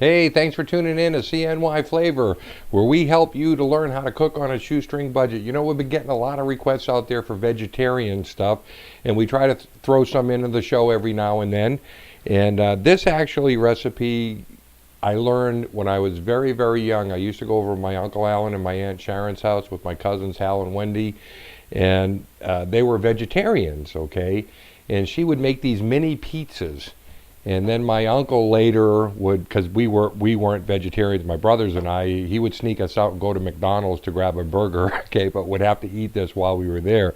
Hey, thanks for tuning in to CNY Flavor, where we help you to learn how to cook on a shoestring budget. You know, we've been getting a lot of requests out there for vegetarian stuff, and we try to throw some into the show every now and then. And this actually recipe I learned when I was very, very young. I used to go over to my Uncle Alan and my Aunt Sharon's house with my cousins Hal and Wendy, and they were vegetarians, okay? And she would make these mini pizzas. And then my uncle later would, because we weren't vegetarians, my brothers and I, he would sneak us out and go to McDonald's to grab a burger, okay, but would have to eat this while we were there.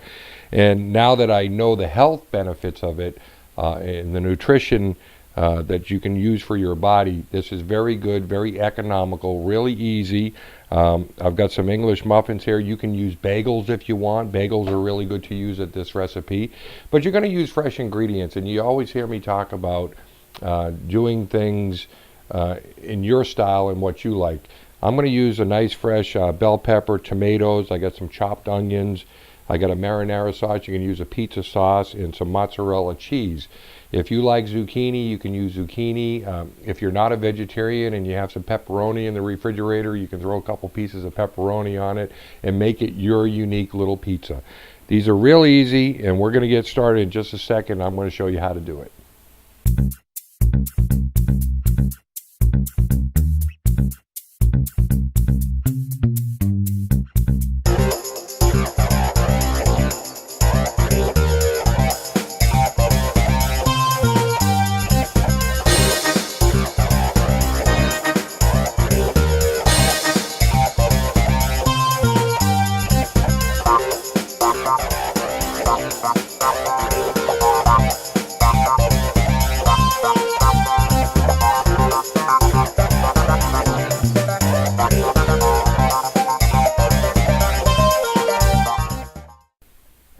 And now that I know the health benefits of it and the nutrition that you can use for your body, this is very good, very economical, really easy. I've got some English muffins here. You can use bagels if you want. Bagels are really good to use at this recipe. But you're going to use fresh ingredients, and you always hear me talk about doing things in your style and what you like. I'm going to use a nice fresh bell pepper, tomatoes. I got some chopped onions. I got a marinara sauce. You can use a pizza sauce and some mozzarella cheese. If you like zucchini, you can use zucchini. If you're not a vegetarian and you have some pepperoni in the refrigerator, you can throw a couple pieces of pepperoni on it and make it your unique little pizza. These are real easy, and we're going to get started in just a second. I'm going to show you how to do it.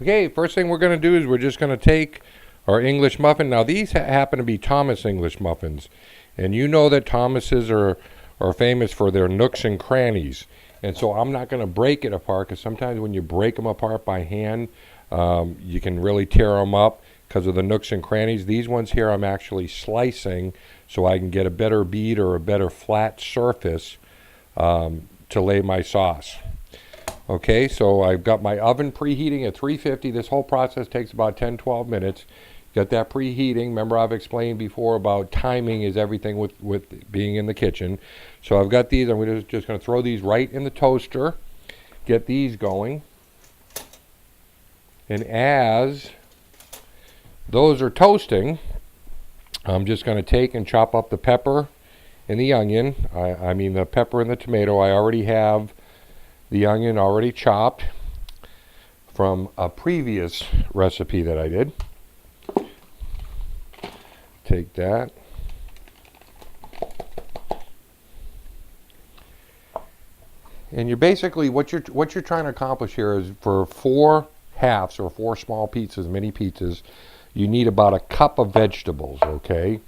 Okay, first thing we're going to do is we're just going to take our English muffin. Now these happen to be Thomas English muffins. And you know that Thomases are famous for their nooks and crannies. And so I'm not going to break it apart, because sometimes when you break them apart by hand, you can really tear them up because of the nooks and crannies. These ones here I'm actually slicing so I can get a better bead or a better flat surface to lay my sauce. Okay, so I've got my oven preheating at 350. This whole process takes about 10-12 minutes. Got that preheating. Remember, I've explained before about timing is everything with being in the kitchen. So I've got these. I'm just going to throw these right in the toaster, get these going. And as those are toasting, I'm just going to take and chop up the pepper and the onion. I mean the pepper and the tomato. I already have the onion already chopped from a previous recipe that I did. Take that. And you're basically, what you're trying to accomplish here is for 4 halves or 4 small pizzas, mini pizzas, you need about a cup of vegetables, okay?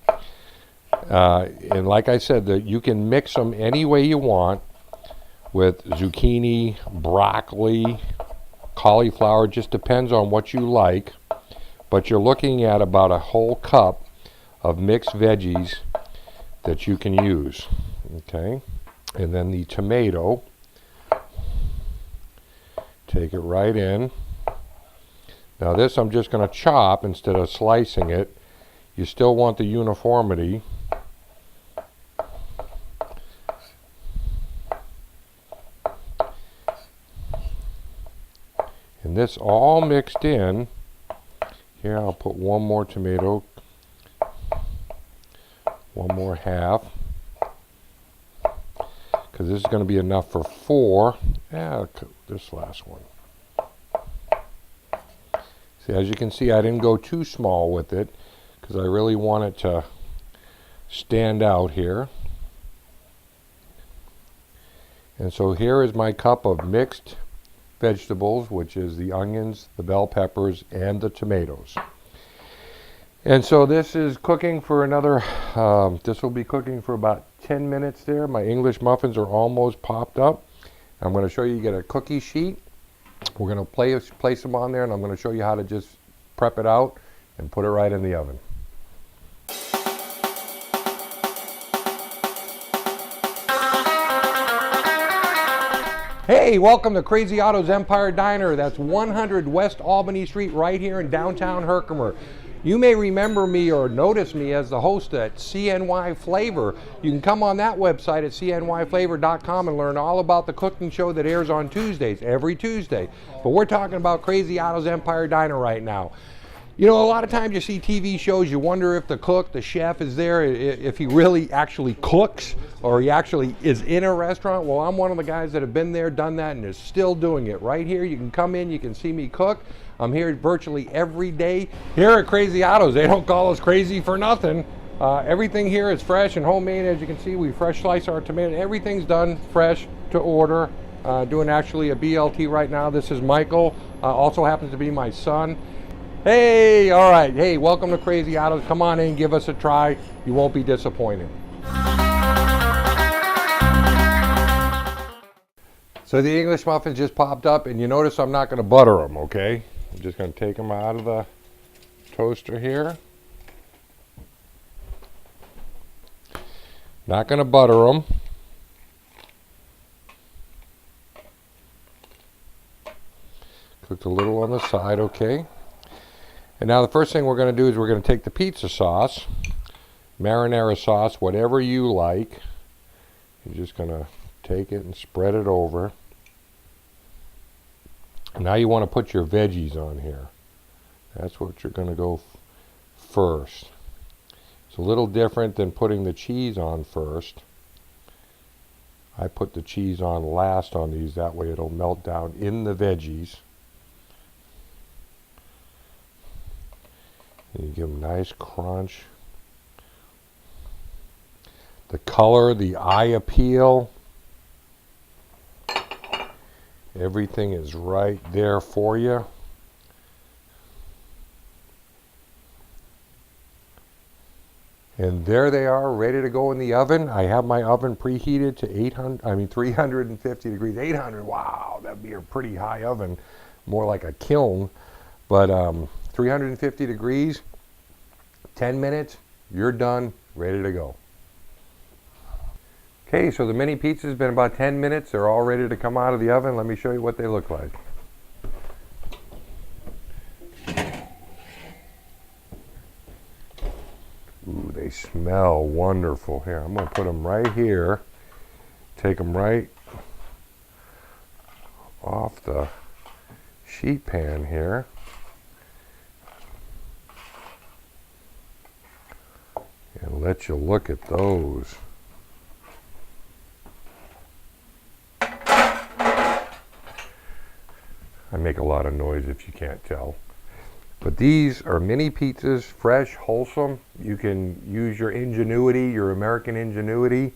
And like I said, you can mix them any way you want, with zucchini, broccoli, cauliflower. Just depends on what you like. But you're looking at about a whole cup of mixed veggies that you can use. Okay? And then the tomato. Take it right in. Now this I'm just going to chop instead of slicing it. You still want the uniformity. And this all mixed in. Here I'll put one more tomato, one more half, because this is going to be enough for 4. Yeah, this last one. See, as you can see, I didn't go too small with it, because I really want it to stand out here. And so here is my cup of mixed vegetables, which is the onions, the bell peppers, and the tomatoes. And so this is cooking for another, this will be cooking for about 10 minutes there. My English muffins are almost popped up. I'm going to show you, get a cookie sheet. We're going to place them on there, and I'm going to show you how to just prep it out and put it right in the oven. Hey, welcome to Crazy Ottos Empire Diner. That's 100 West Albany Street right here in downtown Herkimer. You may remember me or notice me as the host at CNY Flavor. You can come on that website at cnyflavor.com and learn all about the cooking show that airs on Tuesdays, every Tuesday. But we're talking about Crazy Ottos Empire Diner right now. You know, a lot of times you see TV shows, you wonder if the cook, the chef is there, if he really actually cooks or he actually is in a restaurant. Well, I'm one of the guys that have been there, done that, and is still doing it. Right here, you can come in, you can see me cook. I'm here virtually every day. Here at Crazy Ottos, they don't call us crazy for nothing. Everything here is fresh and homemade. As you can see, we fresh slice our tomato. Everything's done fresh to order. Doing actually a BLT right now. This is Michael, also happens to be my son. Hey, all right. Hey, welcome to Crazy Ottos. Come on in, give us a try. You won't be disappointed. So the English muffins just popped up, and you notice I'm not going to butter them, okay? I'm just going to take them out of the toaster here. Not going to butter them. Cooked a little on the side, okay? And now the first thing we're going to do is we're going to take the pizza sauce, marinara sauce, whatever you like. You're just going to take it and spread it over. And now you want to put your veggies on here. That's what you're going to go first. It's a little different than putting the cheese on first. I put the cheese on last on these, that way it'll melt down in the veggies. And you give them a nice crunch. The color, the eye appeal, everything is right there for you. And there they are, ready to go in the oven. I have my oven preheated to 350 degrees. 800, wow, that'd be a pretty high oven, more like a kiln. But 350 degrees, 10 minutes, you're done, ready to go. Okay, so the mini pizza's been about 10 minutes. They're all ready to come out of the oven. Let me show you what they look like. Ooh, they smell wonderful. Here, I'm going to put them right here. Take them right off the sheet pan here. And let you look at those. I make a lot of noise if you can't tell. But these are mini pizzas, fresh, wholesome. You can use your ingenuity, your American ingenuity,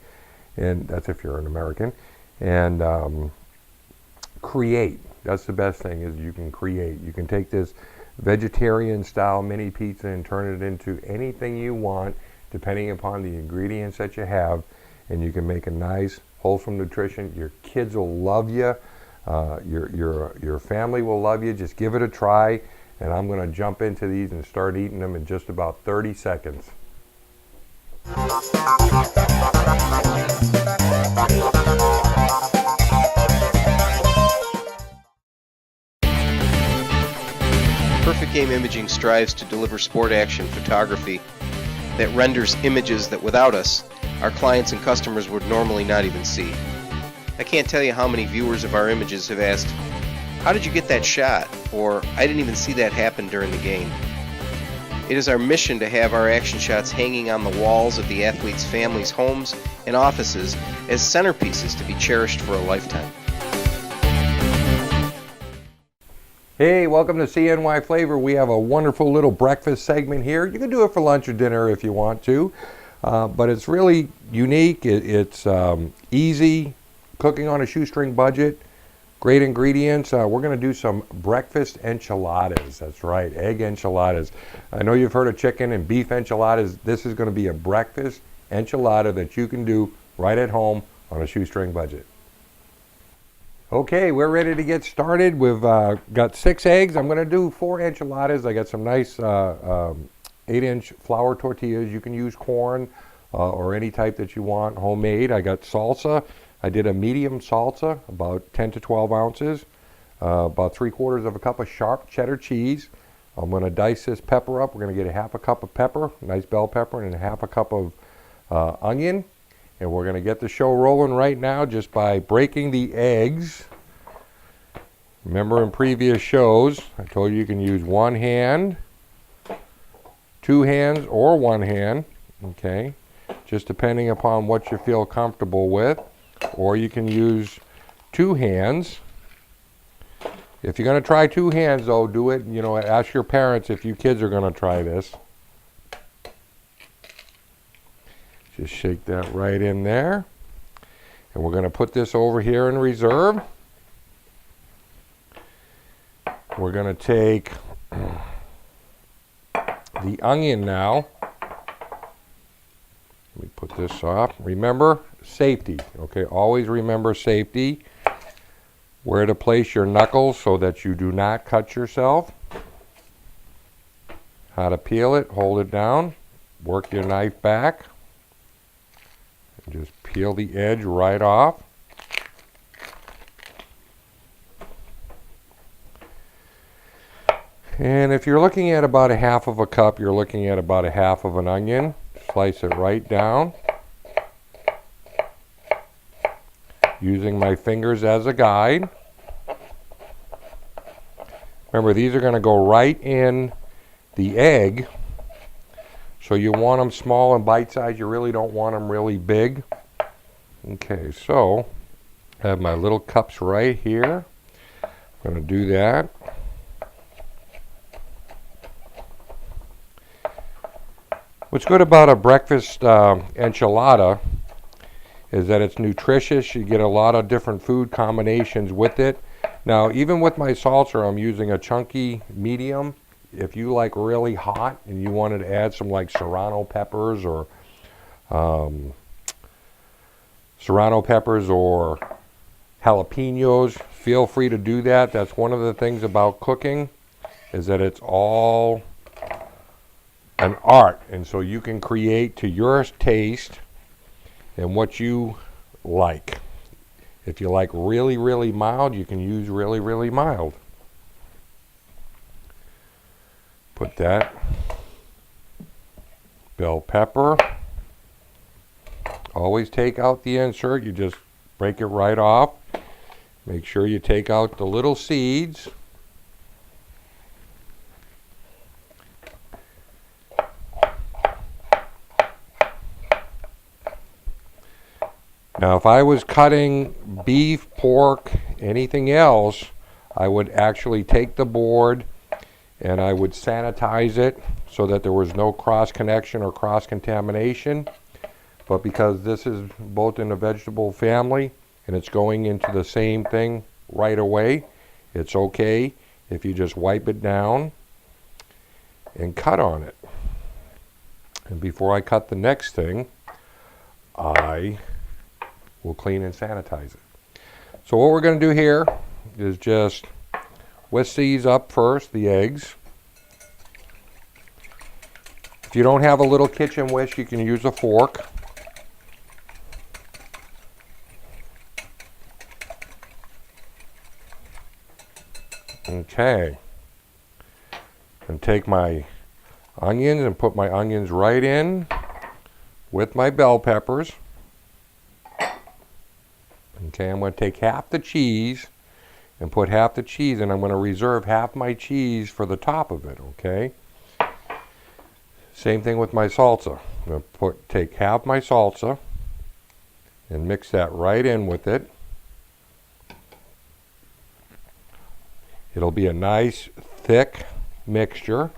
and that's if you're an American, and create. That's the best thing, is you can create. You can take this vegetarian style mini pizza and turn it into anything you want, depending upon the ingredients that you have, and you can make a nice, wholesome nutrition. Your kids will love you. Your family will love you. Just give it a try, and I'm going to jump into these and start eating them in just about 30 seconds. Perfect Game Imaging strives to deliver sport action photography that renders images that without us, our clients and customers would normally not even see. I can't tell you how many viewers of our images have asked, "How did you get that shot?" Or, "I didn't even see that happen during the game." It is our mission to have our action shots hanging on the walls of the athletes' families' homes and offices as centerpieces to be cherished for a lifetime. Hey, welcome to CNY Flavor. We have a wonderful little breakfast segment here. You can do it for lunch or dinner if you want to, but it's really unique. It's easy, cooking on a shoestring budget, great ingredients. We're going to do some breakfast enchiladas. That's right, egg enchiladas. I know you've heard of chicken and beef enchiladas. This is going to be a breakfast enchilada that you can do right at home on a shoestring budget. Okay, we're ready to get started. We've got 6 eggs. I'm going to do 4 enchiladas. I got some nice 8-inch flour tortillas. You can use corn or any type that you want, homemade. I got salsa, I did a medium salsa, about 10 to 12 ounces, about 3/4 of a cup of sharp cheddar cheese. I'm going to dice this pepper up. We're going to get a half a cup of pepper, nice bell pepper, and a half a cup of onion. And we're going to get the show rolling right now just by breaking the eggs. Remember in previous shows, I told you can use one hand, two hands, or one hand, okay? Just depending upon what you feel comfortable with. Or you can use two hands. If you're going to try two hands, though, do it, you know, ask your parents if you kids are going to try this. Just shake that right in there. And we're going to put this over here in reserve. We're going to take the onion now. Let me put this off. Remember, safety. Okay, always remember safety. Where to place your knuckles so that you do not cut yourself. How to peel it, hold it down, work your knife back, and just peel the edge right off. And if you're looking at about a half of a cup, you're looking at about a half of an onion. Slice it right down. Using my fingers as a guide. Remember, these are going to go right in the egg. So you want them small and bite-sized. You really don't want them really big. Okay, so I have my little cups right here. I'm going to do that. What's good about a breakfast enchilada is that it's nutritious. You get a lot of different food combinations with it. Now, even with my salsa, I'm using a chunky medium. If you like really hot and you wanted to add some like serrano peppers or jalapenos, feel free to do that. That's one of the things about cooking, is that it's all an art. And so you can create to your taste and what you like. If you like really, really mild, you can use really, really mild. Put that bell pepper. Always take out the insert. You just break it right off. Make sure you take out the little seeds. Now, if I was cutting beef, pork, anything else, I would actually take the board and I would sanitize it so that there was no cross connection or cross contamination. But because this is both in a vegetable family and it's going into the same thing right away, it's okay if you just wipe it down and cut on it. And before I cut the next thing, I will clean and sanitize it. So what we're going to do here is just whisk these up first, the eggs. If you don't have a little kitchen whisk, you can use a fork. Okay. And take my onions and put my onions right in with my bell peppers. Okay, I'm going to take half the cheese and put half the cheese, and I'm going to reserve half my cheese for the top of it, okay? Same thing with my salsa. I'm going to take half my salsa and mix that right in with it. It'll be a nice, thick mixture.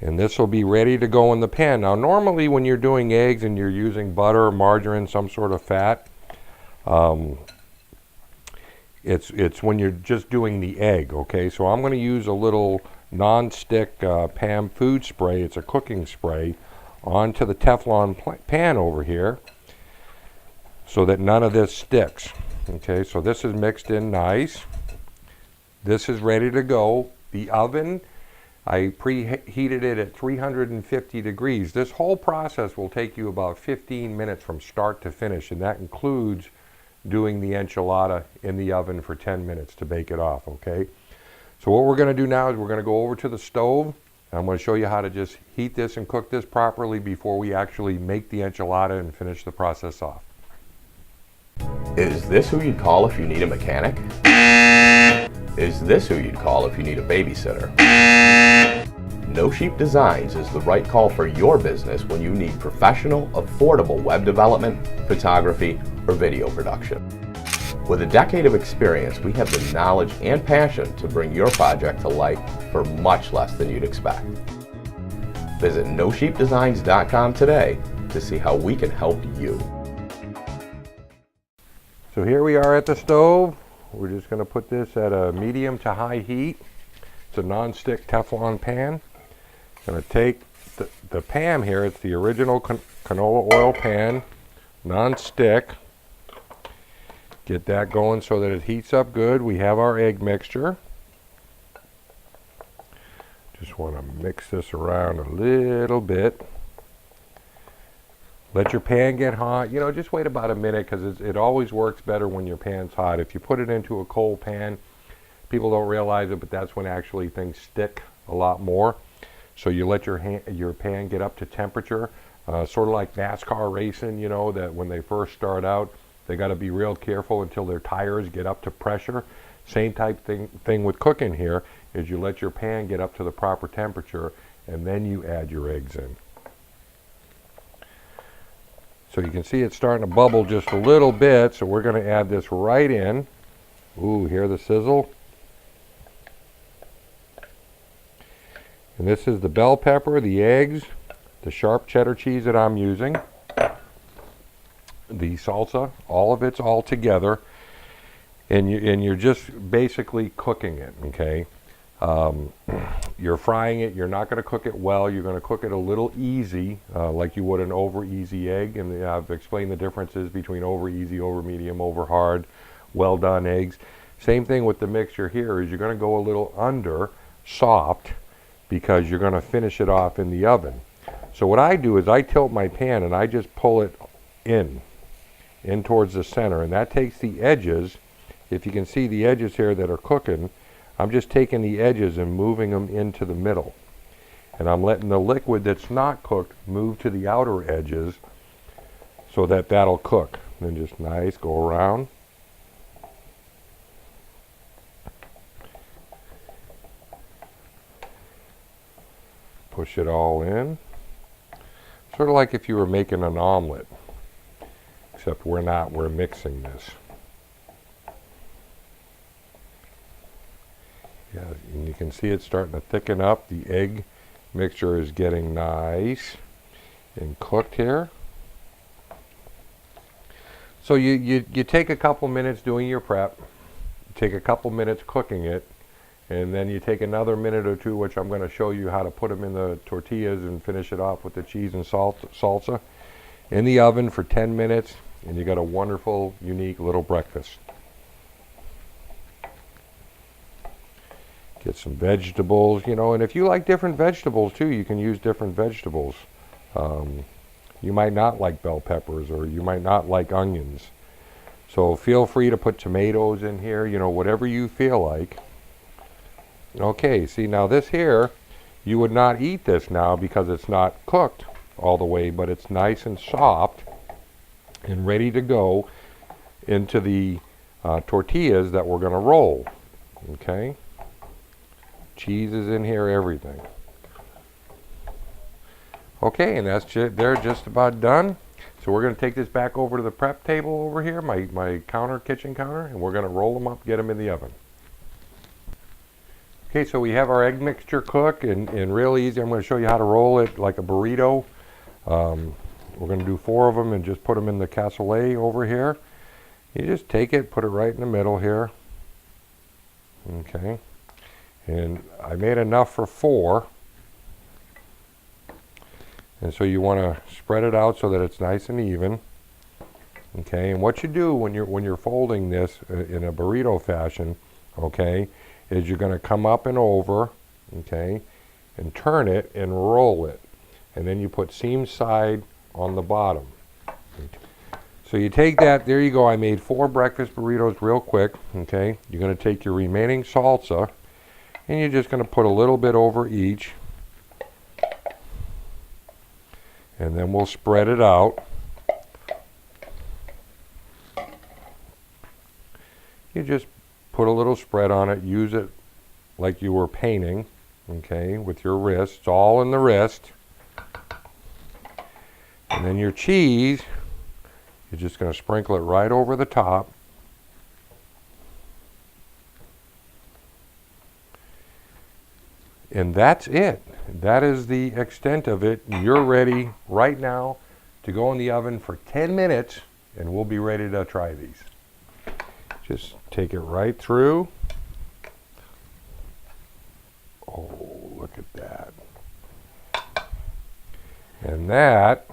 And this will be ready to go in the pan. Now, normally when you're doing eggs and you're using butter, margarine, some sort of fat, it's when you're just doing the egg, okay? So I'm going to use a little non-stick pan food spray. It's a cooking spray onto the Teflon pan over here so that none of this sticks. Okay, so this is mixed in nice. This is ready to go. The oven, I preheated it at 350 degrees. This whole process will take you about 15 minutes from start to finish, and that includes doing the enchilada in the oven for 10 minutes to bake it off, okay? So what we're going to do now is we're going to go over to the stove, and I'm going to show you how to just heat this and cook this properly before we actually make the enchilada and finish the process off. Is this who you'd call if you need a mechanic? Is this who you'd call if you need a babysitter? No Sheep Designs is the right call for your business when you need professional, affordable web development, photography, or video production. With a decade of experience, we have the knowledge and passion to bring your project to life for much less than you'd expect. Visit NoSheepDesigns.com today to see how we can help you. So here we are at the stove. We're just going to put this at a medium to high heat. It's a non-stick Teflon pan. Going to take the pan here. It's the original canola oil pan, non-stick. Get that going so that it heats up good. We have our egg mixture. Just want to mix this around a little bit. Let your pan get hot. You know, just wait about a minute because it always works better when your pan's hot. If you put it into a cold pan, people don't realize it, but that's when actually things stick a lot more. So you let your pan get up to temperature, sort of like NASCAR racing, you know, that when they first start out, they got to be real careful until their tires get up to pressure. Same type thing with cooking here, is you let your pan get up to the proper temperature, and then you add your eggs in. So you can see it's starting to bubble just a little bit, so we're going to add this right in. Ooh, hear the sizzle? And this is the bell pepper, the eggs, the sharp cheddar cheese that I'm using, the salsa, all of it's all together, and you're just basically cooking it, okay? You're frying it. You're not going to cook it well. You're going to cook it a little easy, like you would an over easy egg. And I've explained the differences between over easy, over medium, over hard, well done eggs. Same thing with the mixture here, is you're going to go a little under soft because you're going to finish it off in the oven. So what I do is I tilt my pan and I just pull it in towards the center, and that takes the edges. If you can see the edges here that are cooking, I'm just taking the edges and moving them into the middle. And I'm letting the liquid that's not cooked move to the outer edges so that that'll cook. Then just nice, go around. Push it all in. Sort of like if you were making an omelet, except we're not, we're mixing this. Yeah, and you can see it's starting to thicken up. The egg mixture is getting nice and cooked here. So you take a couple minutes doing your prep, take a couple minutes cooking it, and then you take another minute or two, which I'm going to show you how to put them in the tortillas and finish it off with the cheese and salsa in the oven for 10 minutes, and you got a wonderful, unique little breakfast. Get some vegetables, you know, and if you like different vegetables too, you can use different vegetables. You might not like bell peppers, or you might not like onions. So feel free to put tomatoes in here, you know, whatever you feel like. Okay, see now this here, you would not eat this now because it's not cooked all the way, but it's nice and soft and ready to go into the tortillas that we're going to roll. Okay. Cheese is in here, everything. Okay, and they're just about done. So we're going to take this back over to the prep table over here, my kitchen counter, and we're going to roll them up, get them in the oven. Okay, so we have our egg mixture cooked, and real easy. I'm going to show you how to roll it like a burrito. We're going to do 4 of them and just put them in the cassoulet over here. You just take it, put it right in the middle here. Okay. And I made enough for 4. And so you want to spread it out so that it's nice and even. Okay, and what you do when you're folding this in a burrito fashion, okay, is you're going to come up and over, okay, and turn it and roll it. And then you put seam side on the bottom. So you take that, there you go, I made 4 breakfast burritos real quick, okay? You're gonna take your remaining salsa and you're just gonna put a little bit over each. And then we'll spread it out. You just put a little spread on it, use it like you were painting, okay, with your wrist. It's all in the wrist. And then your cheese, you're just going to sprinkle it right over the top. And that's it. That is the extent of it. You're ready right now to go in the oven for 10 minutes, and we'll be ready to try these. Just take it right through. Oh, look at that. And that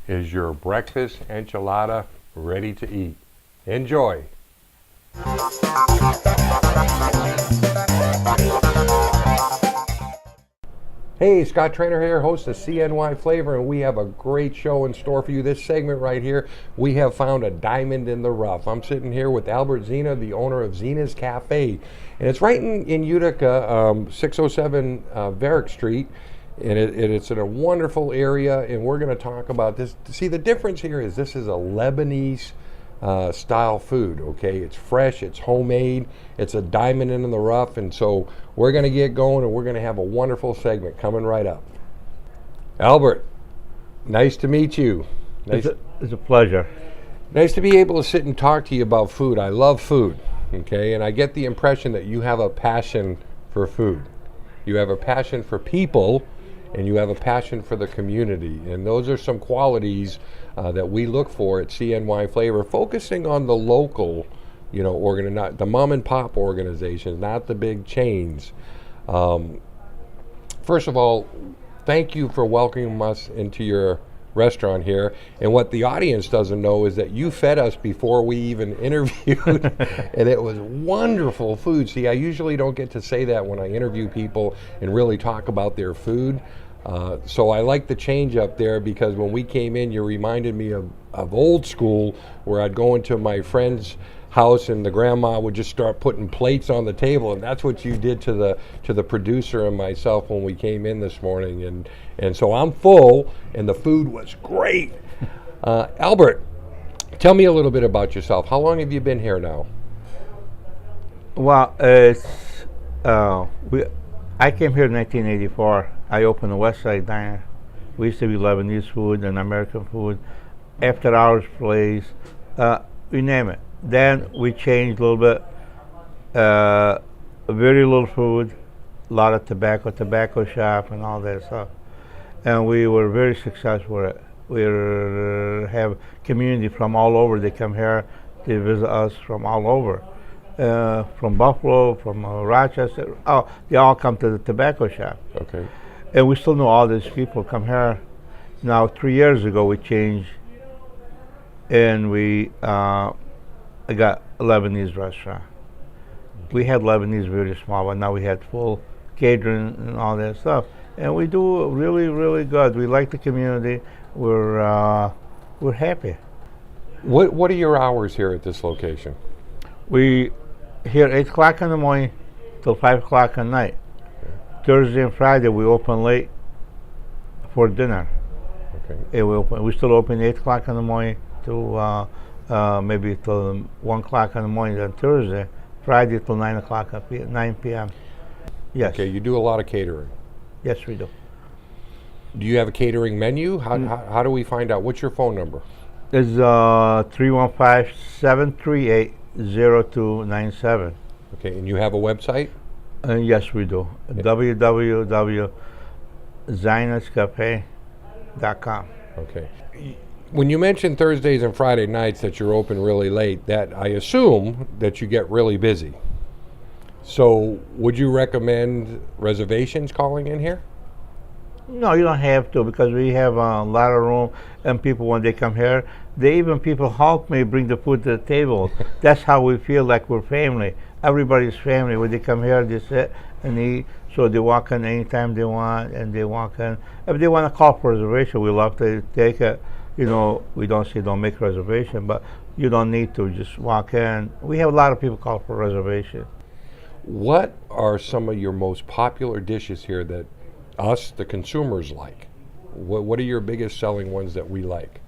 is your breakfast enchilada ready to eat. Enjoy. Hey, Scott Trainer here, host of CNY Flavor, and we have a great show in store for you. This segment right here, we have found a diamond in the rough. I'm sitting here with Albert Zeina, the owner of Zeina's Cafe, and it's right in Utica, 607 Varick Street, and it's in a wonderful area, and we're going to talk about this. See, the difference here is this is a Lebanese style food, okay? It's fresh, it's homemade, it's a diamond in the rough, and so we're going to get going and we're going to have a wonderful segment coming right up. Albert, nice to meet you. It's a pleasure. Nice to be able to sit and talk to you about food. I love food, okay? And I get the impression that you have a passion for food. You have a passion for people, and you have a passion for the community. And those are some qualities that we look for at CNY Flavor, focusing on the local, you know, not the mom and pop organizations, not the big chains. First of all, thank you for welcoming us into your restaurant here. And what the audience doesn't know is that you fed us before we even interviewed, and it was wonderful food. See, I usually don't get to say that when I interview people and really talk about their food. So I like the change up there, because when we came in, you reminded me of old school, where I'd go into my friend's house and the grandma would just start putting plates on the table, and that's what you did to the producer and myself when we came in this morning. And so I'm full, and the food was great. Albert, tell me a little bit about yourself. How long have you been here now? Well, I came here in 1984. I opened the West Side Diner. We used to be Lebanese food and American food, after hours place, you name it. Then we changed a little bit, very little food, a lot of tobacco shop and all that stuff. And we were very successful with it. We have community from all over. They come here, they visit us from all over. From Buffalo, from Rochester, they all come to the tobacco shop. Okay. And we still know all these people come here. Now, 3 years ago, we changed, and we got a Lebanese restaurant. We had Lebanese very small, but now we had full catering and all that stuff. And we do really, really good. We like the community. We're happy. What are your hours here at this location? We here 8 o'clock in the morning till 5 o'clock at night. Thursday and Friday we open late for dinner. Okay. And we still open 8 o'clock in the morning to maybe till 1 o'clock in the morning on Thursday. Friday till 9 o'clock 9 p.m. Yes. Okay, you do a lot of catering. Yes, we do. Do you have a catering menu? How do we find out? What's your phone number? It's 315-738-0297. Okay, and you have a website? Yes, we do. www.zeinascafe.com. Okay. When you mention Thursdays and Friday nights that you're open really late, that I assume that you get really busy. So would you recommend reservations calling in here? No, you don't have to, because we have a lot of room, and people, when they come here, people help me bring the food to the table. That's how we feel like we're family. everybody's family. When they come here, they sit and eat. So they walk in anytime they want, and they walk in. If they want to call for reservation, we love to take it. You know, we don't say don't make reservation, but you don't need to. Just walk in. We have a lot of people call for reservation. What are some of your most popular dishes here that us, the consumers, like? What are your biggest selling ones that we like?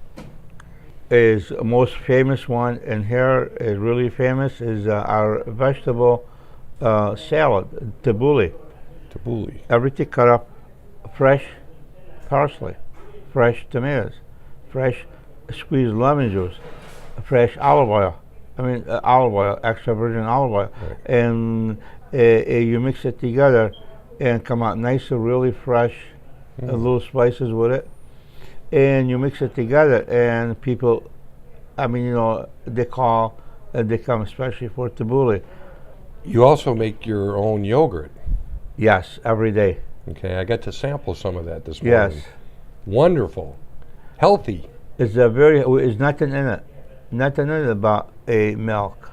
Is most famous one in here is really famous is our vegetable salad, tabbouleh. Tabbouleh. Everything cut up, fresh parsley, fresh tomatoes, fresh squeezed lemon juice, fresh olive oil. I mean olive oil, extra virgin olive oil, Right. and you mix it together and come out nice and really fresh. A little spices with it, and you mix it together, and people, I mean, you know, they call and they come especially for tabbouleh. You also make your own yogurt. Yes, every day. Okay, I got to sample some of that this morning. Yes, Wonderful. Healthy. it's a very. It's nothing in it. Nothing in it about a milk.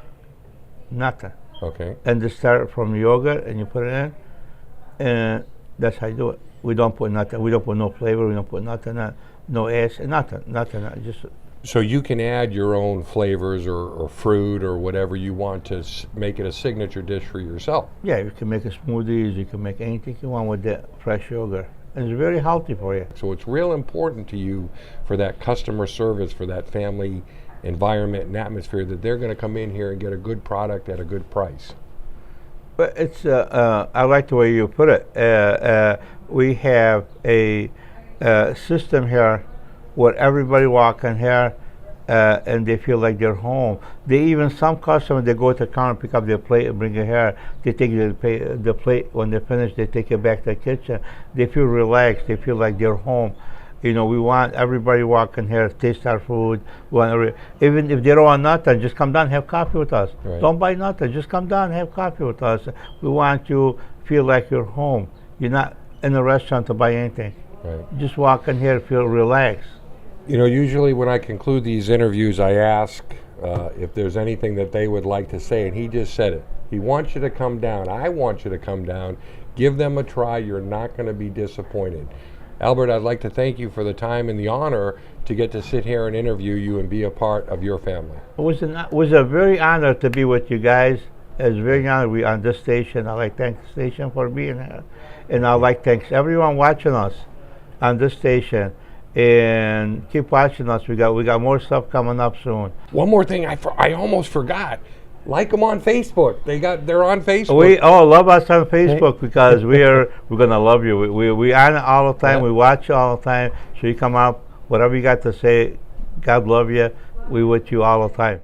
Nothing. Okay. And they start from yogurt, and you put it in, and that's how you do it. We don't put nothing. We don't put no flavor. We don't put nothing in. No acid. Nothing. Nothing. Just. So you can add your own flavors or fruit or whatever you want to make it a signature dish for yourself. Yeah, you can make a smoothies. You can make anything you want with that fresh yogurt. And it's very healthy for you. So it's real important to you for that customer service, for that family environment and atmosphere, that they're going to come in here and get a good product at a good price. But it's, I like the way you put it. We have a system here where everybody walk in here and they feel like they're home. They even, some customers, they go to the counter, pick up their plate and bring it here. They take the plate, when they finish, they take it back to the kitchen. They feel relaxed. They feel like they're home. You know, we want everybody walking here, taste our food. Even if they don't want nothing, just come down and have coffee with us. Right. Don't buy nothing, just come down and have coffee with us. We want you to feel like you're home. You're not in a restaurant to buy anything. Right. Just walk in here, feel relaxed. You know, usually when I conclude these interviews, I ask if there's anything that they would like to say, and he just said it. He wants you to come down. I want you to come down. Give them a try. You're not going to be disappointed. Albert, I'd like to thank you for the time and the honor to get to sit here and interview you and be a part of your family. It was a very honor to be with you guys. It's very honor to be on this station. I like to thank the station for being here. And I'd like to thank everyone watching us on this station. And keep watching us. We got more stuff coming up soon. One more thing I almost forgot. Like them on Facebook. They're on Facebook. Love us on Facebook because we're gonna love you. We on it all the time. Yeah. We watch you all the time. So you come out, whatever you got to say, God love you. We with you all the time.